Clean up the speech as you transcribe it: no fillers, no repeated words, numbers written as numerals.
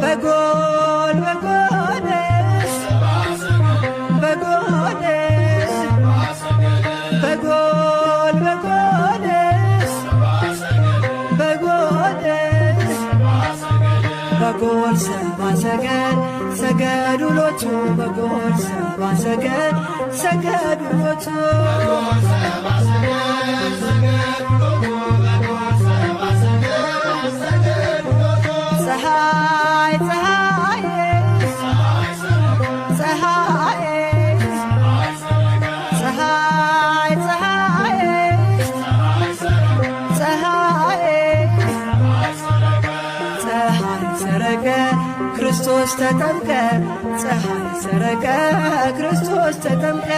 በጎል በጎልስ በጎልስ በጎል በጎልስ በጎልስ በጎል ሰብአ ሰገል ሰገዱ ሎቱ በጎል ሰብአ ሰገል ሰገዱ ሎቱ ፀሐይ ፀሐይ ፀሐይ ፀሐይ ፀሐይ ፀሐይ ሰረቀ ክርስቶስ ተጠምቀ ፀሐይ ሰረቀ ክርስቶስ ተጠምቀ